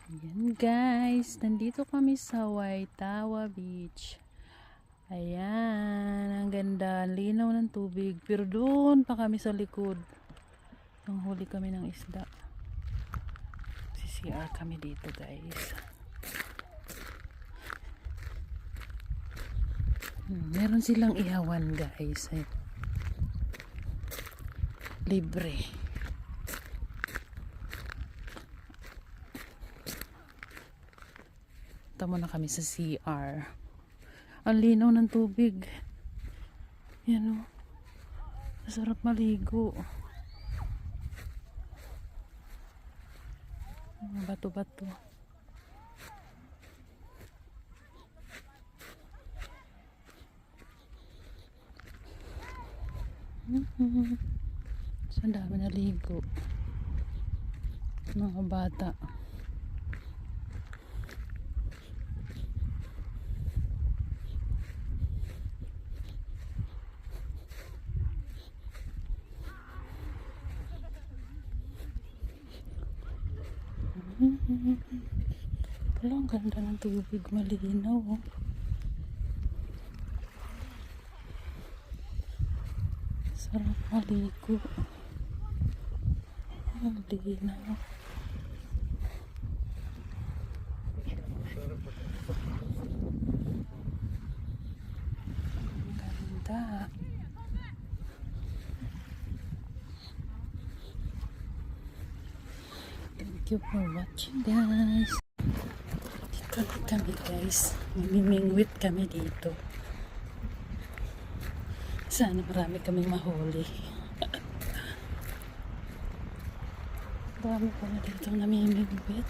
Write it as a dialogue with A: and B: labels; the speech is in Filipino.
A: Ayan guys, nandito kami sa Waitawa Beach. Ayan, ang ganda, linaw ng tubig. Pero doon pa kami sa likod. Nanghuli kami ng isda. CCR kami dito guys. Meron silang ihawan guys. Libre. Tama na kami sa CR. Ang linaw ng tubig. Yan o. Masarap maligo. Bato-bato. Saan dami naligo. Mga bata. Wala, ang ganda ng tubig, malinaw oh. Sarap maligo. Malinaw. Ang ganda. Thank you for watching guys. Dito na kami guys. Mamimingwit kami dito. Sana marami kaming mahuli. Dami ko na dito namimingwit.